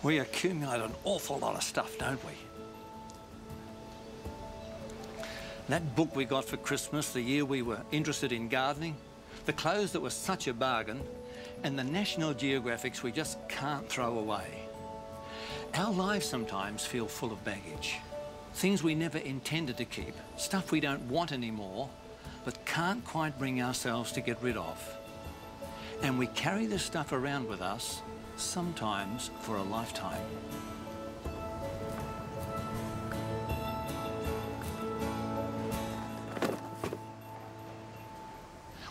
We accumulate an awful lot of stuff, don't we? That book we got for Christmas the year we were interested in gardening, the clothes that were such a bargain, and the National Geographics we just can't throw away. Our lives sometimes feel full of baggage. Things we never intended to keep, stuff we don't want anymore, but can't quite bring ourselves to get rid of. And we carry this stuff around with us, sometimes for a lifetime.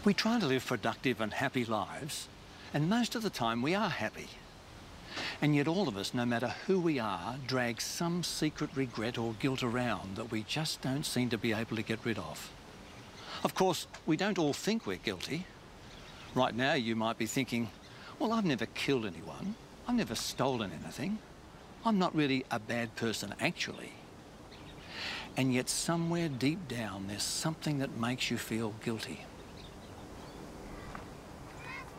We try to live productive and happy lives, and most of the time we are happy. And yet all of us, no matter who we are, drag some secret regret or guilt around that we just don't seem to be able to get rid of. Of course, we don't all think we're guilty. Right now you might be thinking, well, I've never killed anyone. I've never stolen anything. I'm not really a bad person, actually. And yet somewhere deep down, there's something that makes you feel guilty.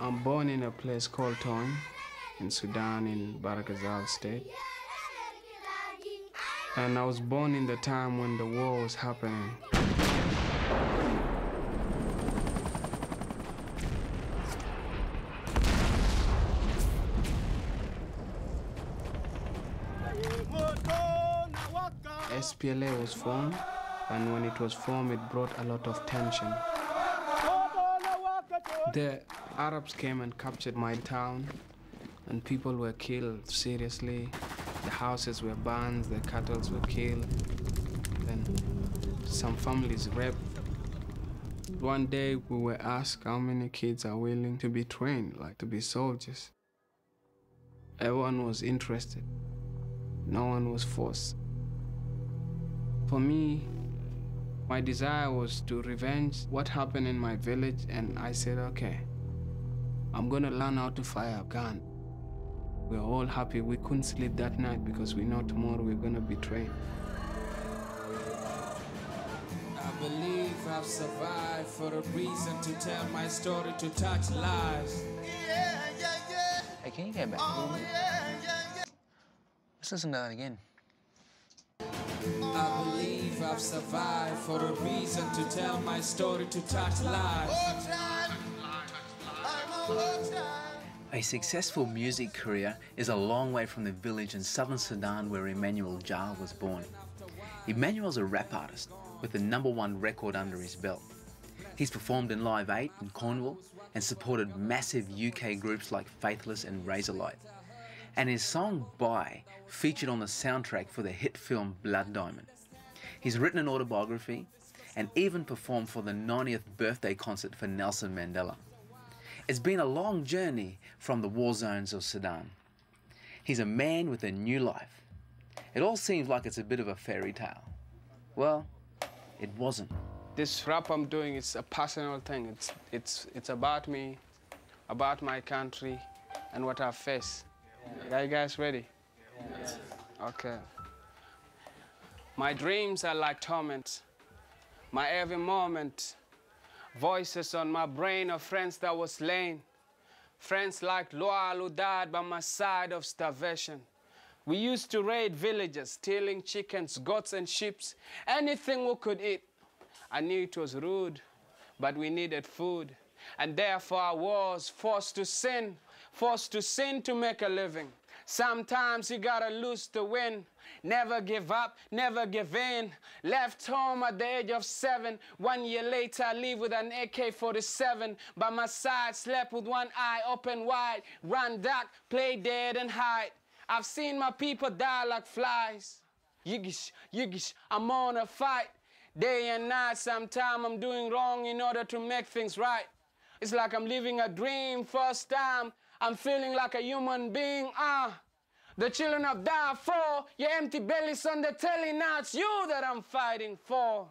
I'm born in a place called Tom, in Sudan, in Barakazal state. And I was born in the time when the war was happening. SPLA was formed, and when it was formed, it brought a lot of tension. The Arabs came and captured my town, and people were killed seriously. The houses were burned, the cattle were killed, then some families raped. One day we were asked how many kids are willing to be trained, like to be soldiers. Everyone was interested. No one was forced. For me, my desire was to revenge what happened in my village, and I said, okay, I'm gonna learn how to fire a gun. We were all happy. We couldn't sleep that night because we know tomorrow we're gonna be trained. I believe I've survived for a reason to tell my story, to touch lives. Hey, can you go back a little bit? Let's listen to that again. I believe I've survived for a reason to tell my story, to touch lives. A successful music career is a long way from the village in southern Sudan where Emmanuel Jar was born. Emmanuel's a rap artist with the #1 record under his belt. He's performed in Live 8 in Cornwall and supported massive UK groups like Faithless and Razorlight. And his song Bye featured on the soundtrack for the hit film Blood Diamond. He's written an autobiography and even performed for the 90th birthday concert for Nelson Mandela. It's been a long journey from the war zones of Sudan. He's a man with a new life. It all seems like it's a bit of a fairy tale. Well, it wasn't. This rap I'm doing is a personal thing. It's about me, about my country, and what I face. Are you guys ready? Yes. Okay. My dreams are like torment. My every moment. Voices on my brain of friends that were slain. Friends like Loal who died by my side of starvation. We used to raid villages, stealing chickens, goats, and sheep. Anything we could eat. I knew it was rude, but we needed food. And therefore I was forced to sin to make a living. Sometimes you gotta lose to win. Never give up, never give in. Left home at the age of 7. 1 year later, I live with an AK-47. By my side, slept with one eye open wide. Run dark, play dead and hide. I've seen my people die like flies. Yiggish, yiggish, I'm on a fight. Day and night, sometime I'm doing wrong in order to make things right. It's like I'm living a dream first time. I'm feeling like a human being, The children of Darfur, your empty bellies on the telly, now it's you that I'm fighting for.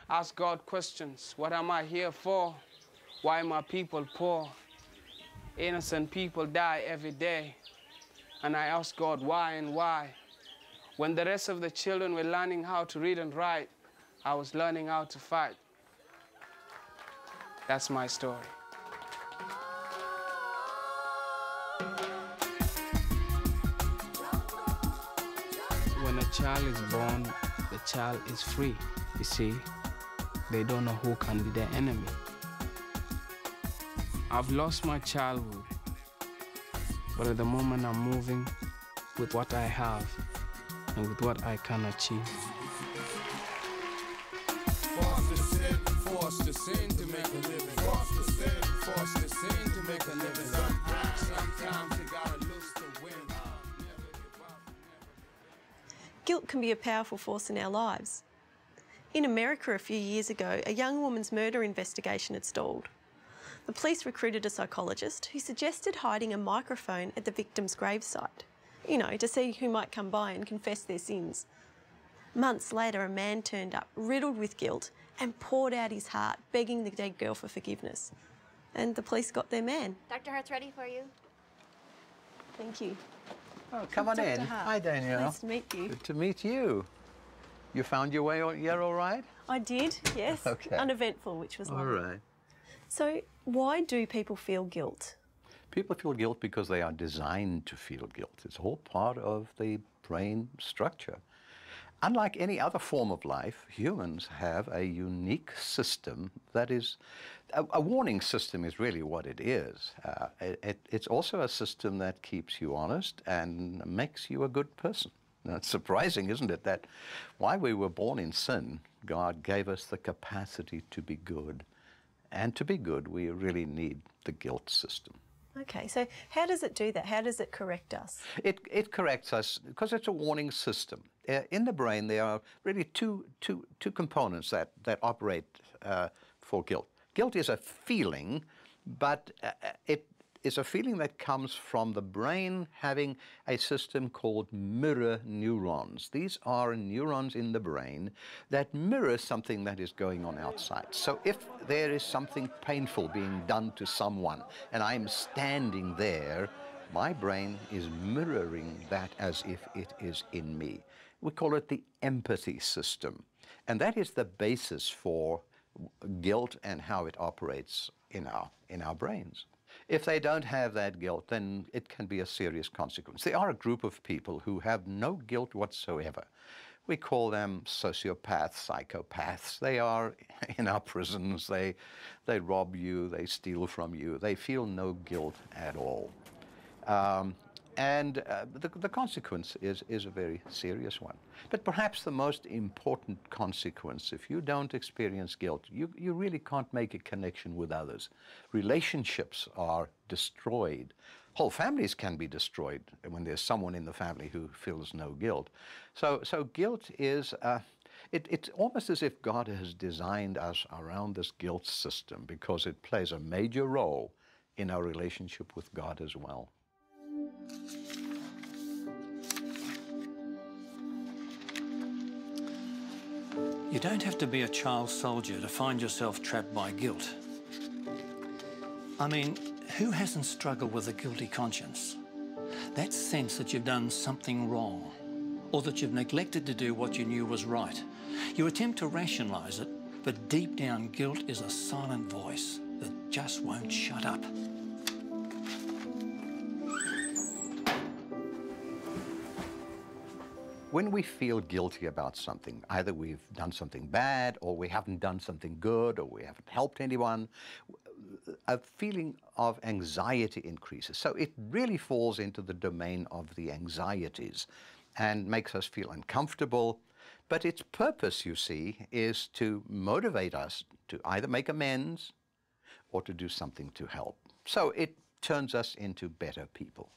Ask God questions, what am I here for? Why are my people poor? Innocent people die every day. And I ask God why and why. When the rest of the children were learning how to read and write, I was learning how to fight. That's my story. When a child is born, the child is free. You see, they don't know who can be their enemy. I've lost my childhood, but at the moment I'm moving with what I have and with what I can achieve. Forced to sin to make a living. Forced to sin to make a living. Sometimes you gotta lose to win. Guilt can be a powerful force in our lives. In America a few years ago, a young woman's murder investigation had stalled. The police recruited a psychologist who suggested hiding a microphone at the victim's gravesite, you know, to see who might come by and confess their sins. Months later, a man turned up, riddled with guilt, and poured out his heart, begging the dead girl for forgiveness. And the police got their man. Dr. Hart's ready for you. Thank you. Oh, come on in. Hart. Hi, Danielle. Nice to meet you. Good to meet you. You found your way here all right? I did, yes. Okay. Uneventful, which was lovely. All right. So, why do people feel guilt? People feel guilt because they are designed to feel guilt. It's all part of the brain structure. Unlike any other form of life, humans have a unique system that is, a warning system is really what it is. It's also a system that keeps you honest and makes you a good person. Now, it's surprising, isn't it, that while we were born in sin, God gave us the capacity to be good. And to be good, we really need the guilt system. Okay, so how does it do that? How does it correct us? It corrects us because it's a warning system. In the brain, there are really two components that operate for guilt. Guilt is a feeling, but it is a feeling that comes from the brain having a system called mirror neurons. These are neurons in the brain that mirror something that is going on outside. So if there is something painful being done to someone and I'm standing there, my brain is mirroring that as if it is in me. We call it the empathy system. And that is the basis for guilt and how it operates in our brains. If they don't have that guilt, then it can be a serious consequence. There are a group of people who have no guilt whatsoever. We call them sociopaths, psychopaths. They are in our prisons. They rob you, they steal from you. They feel no guilt at all. The consequence is a very serious one. But perhaps the most important consequence, if you don't experience guilt, you really can't make a connection with others. Relationships are destroyed. Whole families can be destroyed when there's someone in the family who feels no guilt. So guilt is, it's almost as if God has designed us around this guilt system because it plays a major role in our relationship with God as well. You don't have to be a child soldier to find yourself trapped by guilt. I mean, who hasn't struggled with a guilty conscience? That sense that you've done something wrong, or that you've neglected to do what you knew was right. You attempt to rationalize it, but deep down, guilt is a silent voice that just won't shut up. When we feel guilty about something, either we've done something bad, or we haven't done something good, or we haven't helped anyone, a feeling of anxiety increases. So it really falls into the domain of the anxieties and makes us feel uncomfortable. But its purpose, you see, is to motivate us to either make amends or to do something to help. So it turns us into better people.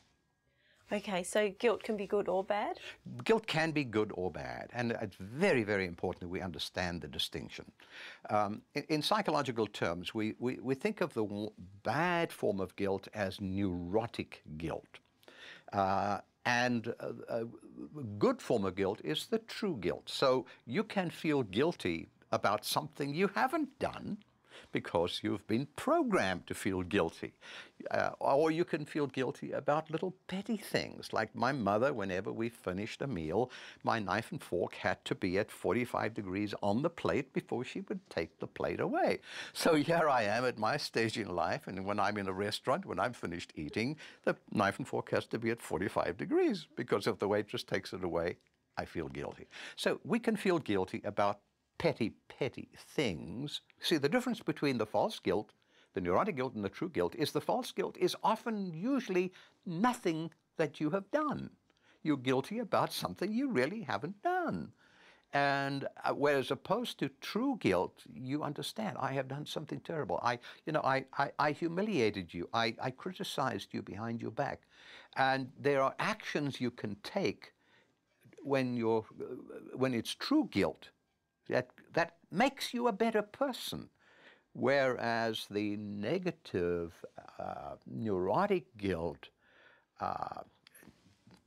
Okay, so guilt can be good or bad? Guilt can be good or bad, and it's very, very important that we understand the distinction. In psychological terms, we think of the bad form of guilt as neurotic guilt. And a good form of guilt is the true guilt. So you can feel guilty about something you haven't done, because you've been programmed to feel guilty. Or you can feel guilty about little petty things, like my mother, whenever we finished a meal, my knife and fork had to be at 45 degrees on the plate before she would take the plate away. So here I am at my stage in life, and when I'm in a restaurant, when I'm finished eating, the knife and fork has to be at 45 degrees, because if the waitress takes it away, I feel guilty. So we can feel guilty about petty things. See, the difference between the false guilt, the neurotic guilt, and the true guilt is the false guilt is often usually nothing that you have done. You're guilty about something you really haven't done. And whereas opposed to true guilt, you understand, I have done something terrible. I humiliated you. I criticized you behind your back. And there are actions you can take when it's true guilt that makes you a better person. Whereas the negative neurotic guilt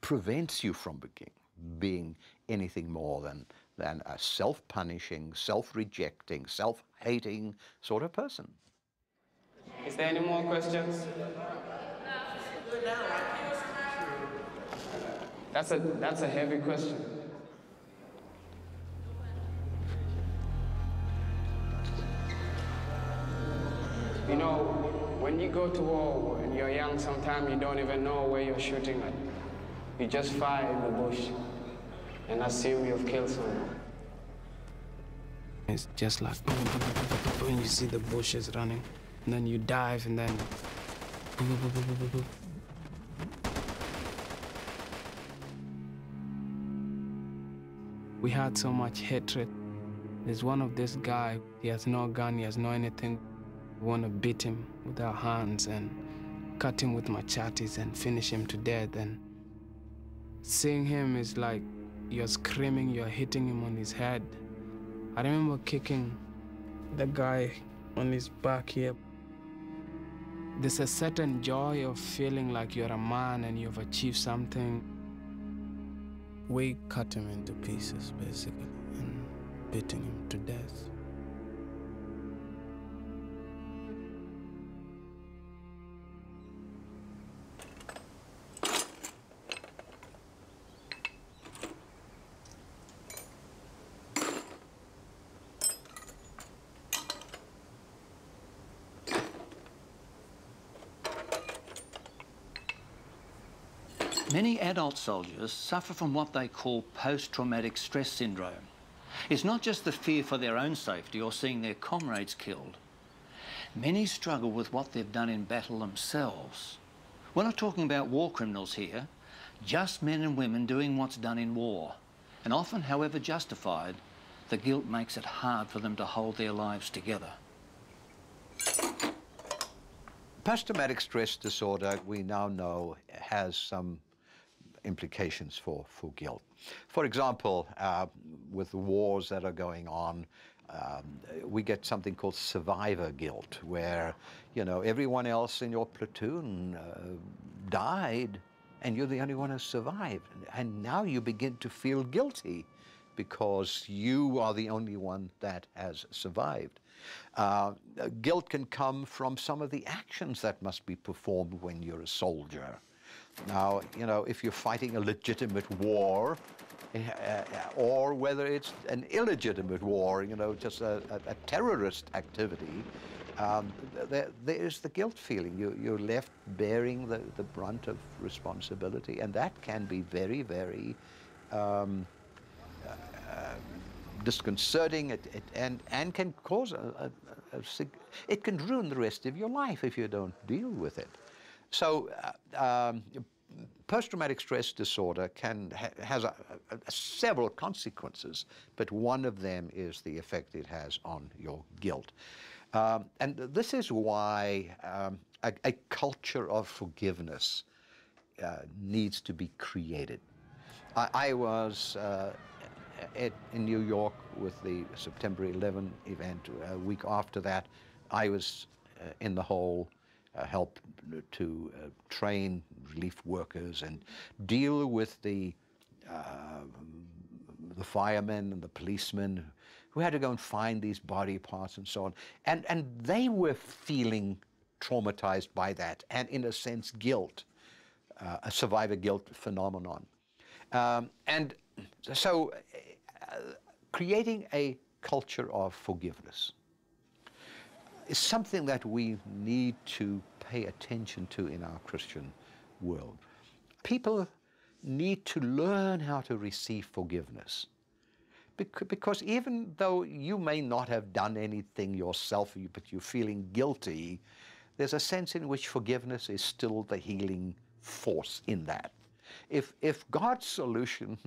prevents you from being anything more than a self-punishing, self-rejecting, self-hating sort of person. Is there any more questions? That's a heavy question. You know, when you go to war and you're young, sometimes you don't even know where you're shooting at. You just fire in the bush and assume you've killed someone. It's just like when you see the bushes running, and then you dive, and then we had so much hatred. There's one of this guy, he has no gun, he has no anything. We want to beat him with our hands and cut him with machetes and finish him to death. And seeing him is like you're screaming, you're hitting him on his head. I remember kicking the guy on his back here. There's a certain joy of feeling like you're a man and you've achieved something. We cut him into pieces, basically, and beating him to death. Many adult soldiers suffer from what they call post-traumatic stress syndrome. It's not just the fear for their own safety or seeing their comrades killed. Many struggle with what they've done in battle themselves. We're not talking about war criminals here, just men and women doing what's done in war. And often, however justified, the guilt makes it hard for them to hold their lives together. Post-traumatic stress disorder, we now know, has some implications for guilt. For example, with the wars that are going on, we get something called survivor guilt, where, you know, everyone else in your platoon died and you're the only one who survived. And now you begin to feel guilty because you are the only one that has survived. Guilt can come from some of the actions that must be performed when you're a soldier. Now, you know, if you're fighting a legitimate war, or whether it's an illegitimate war, you know, just a terrorist activity, there's the guilt feeling. You're left bearing the brunt of responsibility, and that can be very, very disconcerting, and can cause it can ruin the rest of your life if you don't deal with it. So post-traumatic stress disorder has several consequences, but one of them is the effect it has on your guilt. And this is why a culture of forgiveness needs to be created. I was in New York with the September 11 event. A week after that, I was in the hole, helped to train relief workers and deal with the firemen and the policemen who had to go and find these body parts and so on. And they were feeling traumatized by that, and in a sense, guilt, a survivor guilt phenomenon. And so creating a culture of forgiveness is something that we need to pay attention to in our Christian world. People need to learn how to receive forgiveness. Because even though you may not have done anything yourself, but you're feeling guilty, there's a sense in which forgiveness is still the healing force in that. If God's solution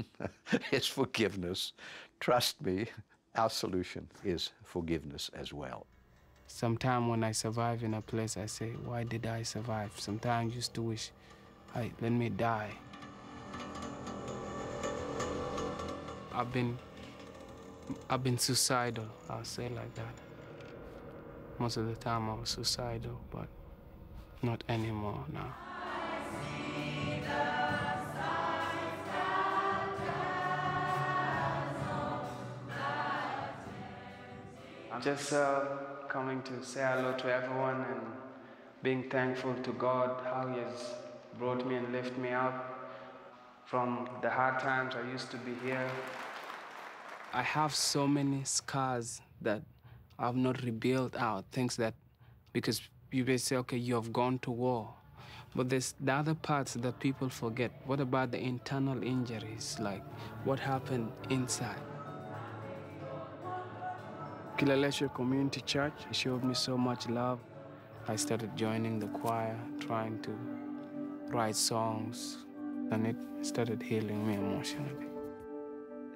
is forgiveness, trust me, our solution is forgiveness as well. Sometimes when I survive in a place, I say, why did I survive? Sometimes I used to wish, hey, let me die. I've been suicidal, I'll say like that. Most of the time I was suicidal, but not anymore now. I'm just coming to say hello to everyone and being thankful to God how He has brought me and lifted me up from the hard times I used to be here. I have so many scars that I've not rebuilt out, things that, because people say, okay, you have gone to war. But there's the other parts that people forget. What about the internal injuries, like what happened inside? Kilelesha Community Church showed me so much love. I started joining the choir, trying to write songs, and it started healing me emotionally.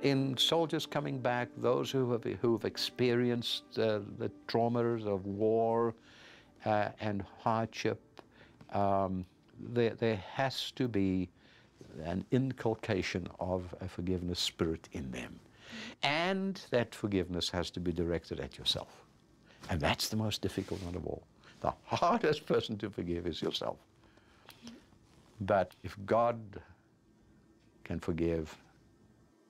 In soldiers coming back, those who've experienced the traumas of war and hardship, there has to be an inculcation of a forgiveness spirit in them. And that forgiveness has to be directed at yourself. And that's the most difficult one of all. The hardest person to forgive is yourself. But if God can forgive,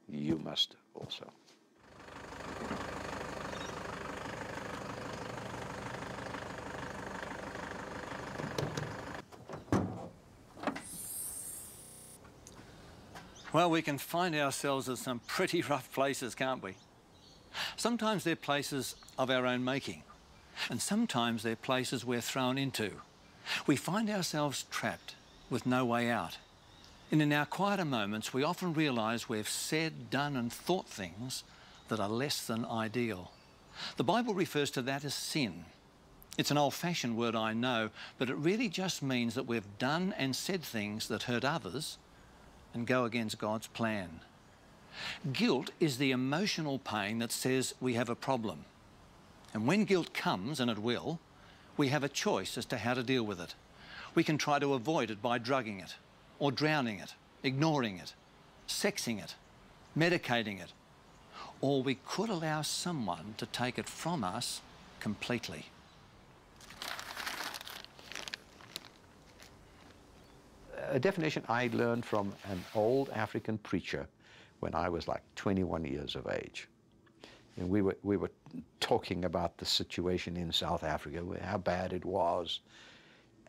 you must also. Well, we can find ourselves at some pretty rough places, can't we? Sometimes they're places of our own making, and sometimes they're places we're thrown into. We find ourselves trapped with no way out. And in our quieter moments, we often realise we've said, done and thought things that are less than ideal. The Bible refers to that as sin. It's an old-fashioned word, I know, but it really just means that we've done and said things that hurt others and go against God's plan. Guilt is the emotional pain that says we have a problem. And when guilt comes, and it will, we have a choice as to how to deal with it. We can try to avoid it by drugging it, or drowning it, ignoring it, sexing it, medicating it, or we could allow someone to take it from us completely. A definition I learned from an old African preacher when I was like 21 years of age. And we were talking about the situation in South Africa, how bad it was.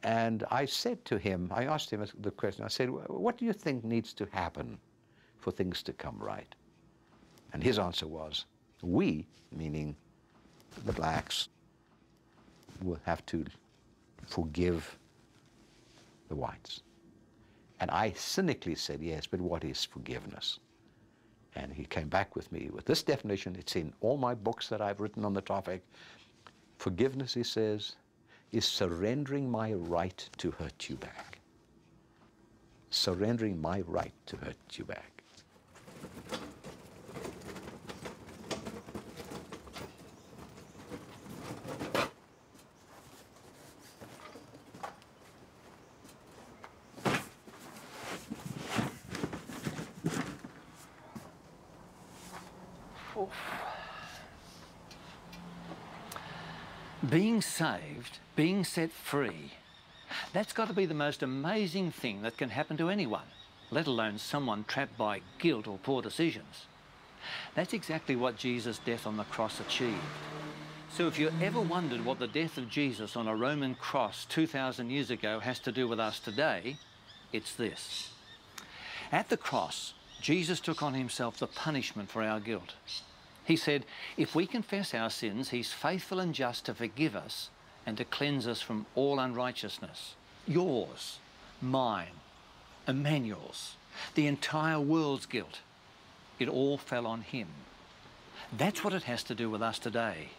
And I said to him, I asked him the question, I said, what do you think needs to happen for things to come right? And his answer was, we, meaning the blacks, will have to forgive the whites. And I cynically said, yes, but what is forgiveness? And he came back with me with this definition. It's in all my books that I've written on the topic. Forgiveness, he says, is surrendering my right to hurt you back. Surrendering my right to hurt you back. Being saved, being set free, that's got to be the most amazing thing that can happen to anyone, let alone someone trapped by guilt or poor decisions. That's exactly what Jesus' death on the cross achieved. So if you ever wondered what the death of Jesus on a Roman cross 2,000 years ago has to do with us today, it's this. At the cross, Jesus took on himself the punishment for our guilt. He said, if we confess our sins, he's faithful and just to forgive us and to cleanse us from all unrighteousness. Yours, mine, Emmanuel's. The entire world's guilt, it all fell on him. That's what it has to do with us today.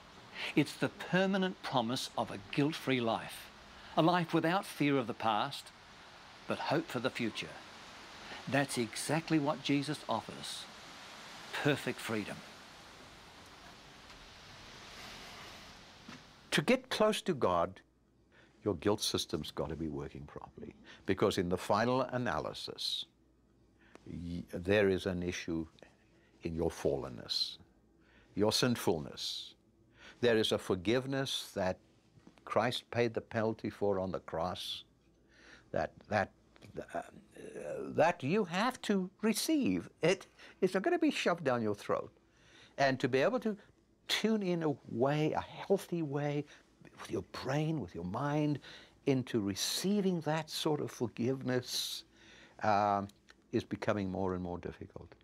It's the permanent promise of a guilt-free life, a life without fear of the past, but hope for the future. That's exactly what Jesus offers, perfect freedom. To get close to God, your guilt system's got to be working properly, because in the final analysis, there is an issue in your fallenness, your sinfulness. There is a forgiveness that Christ paid the penalty for on the cross, that you have to receive. It's not going to be shoved down your throat. And to be able to tune in a way, a healthy way, with your brain, with your mind, into receiving that sort of forgiveness is becoming more and more difficult.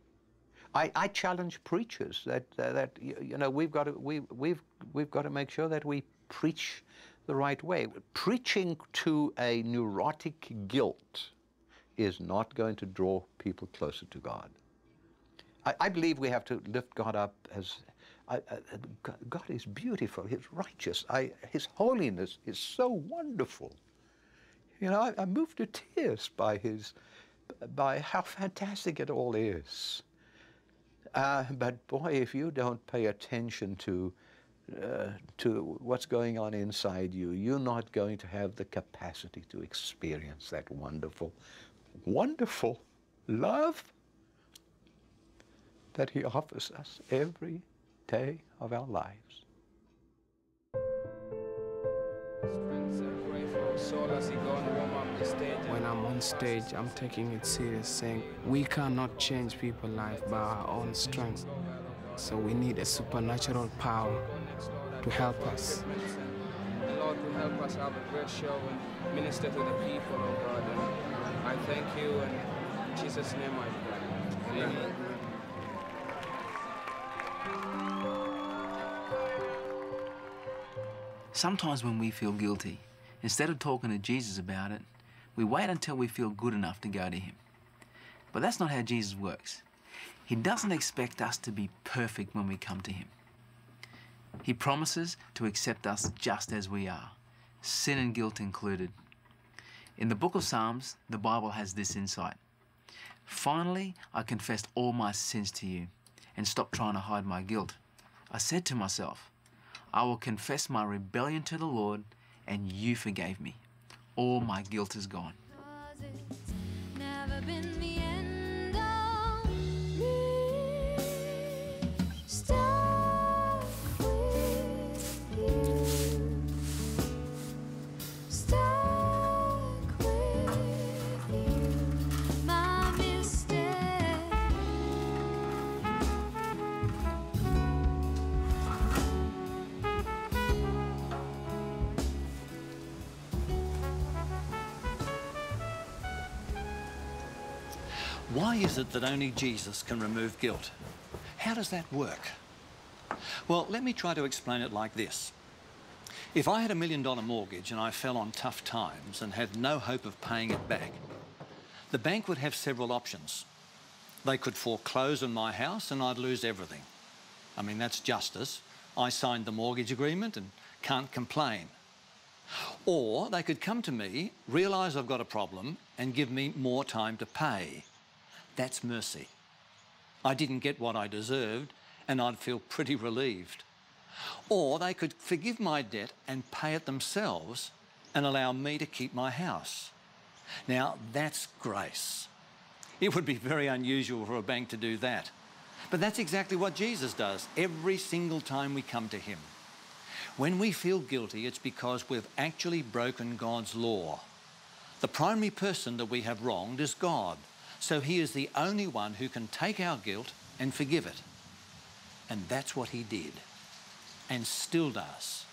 I challenge preachers that you know, we've got to make sure that we preach the right way. Preaching to a neurotic guilt is not going to draw people closer to God. I believe we have to lift God up as God is beautiful. He's righteous. His holiness is so wonderful. You know, I'm moved to tears by how fantastic it all is. But boy, if you don't pay attention to what's going on inside you, you're not going to have the capacity to experience that wonderful, wonderful love that He offers us every day of our lives. When I'm on stage, I'm taking it serious, saying we cannot change people's life by our own strength. So we need a supernatural power to help us. The Lord will help us have a great show and minister to the people, oh God. And I thank you, and in Jesus' name I pray. Amen. Sometimes when we feel guilty, instead of talking to Jesus about it, we wait until we feel good enough to go to Him. But that's not how Jesus works. He doesn't expect us to be perfect when we come to Him. He promises to accept us just as we are, sin and guilt included. In the book of Psalms, the Bible has this insight. Finally, I confessed all my sins to you and stopped trying to hide my guilt. I said to myself, I will confess my rebellion to the Lord, and you forgave me. All my guilt is gone. Why is it that only Jesus can remove guilt? How does that work? Well, let me try to explain it like this. If I had $1 million mortgage and I fell on tough times and had no hope of paying it back, the bank would have several options. They could foreclose on my house and I'd lose everything. I mean, that's justice. I signed the mortgage agreement and can't complain. Or they could come to me, realise I've got a problem and give me more time to pay. That's mercy. I didn't get what I deserved and I'd feel pretty relieved. Or they could forgive my debt and pay it themselves and allow me to keep my house. Now, that's grace. It would be very unusual for a bank to do that. But that's exactly what Jesus does every single time we come to Him. When we feel guilty, it's because we've actually broken God's law. The primary person that we have wronged is God. So He is the only one who can take our guilt and forgive it. And that's what He did, and still does.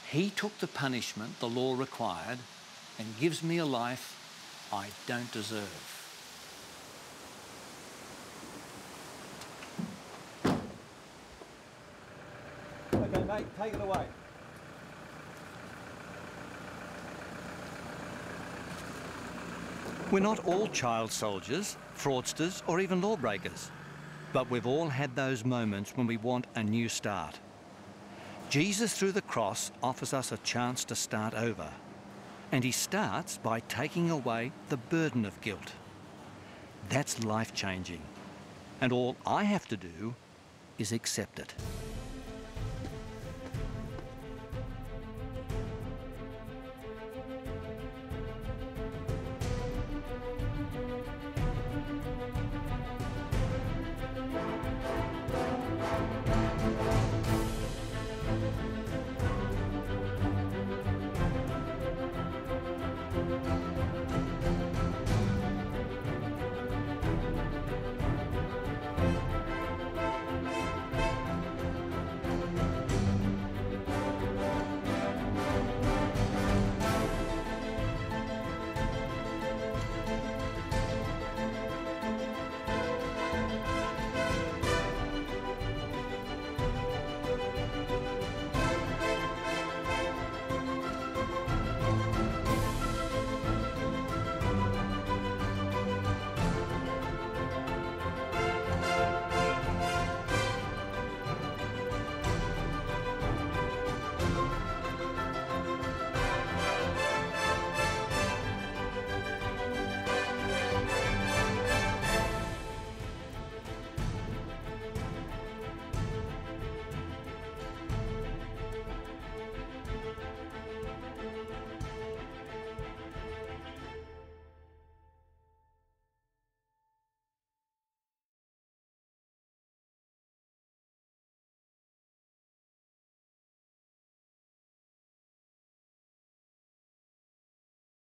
He took the punishment the law required and gives me a life I don't deserve. Okay, mate, take it away. We're not all child soldiers. fraudsters or even lawbreakers. But we've all had those moments when we want a new start. Jesus through the cross offers us a chance to start over. And he starts by taking away the burden of guilt. That's life-changing. And all I have to do is accept it.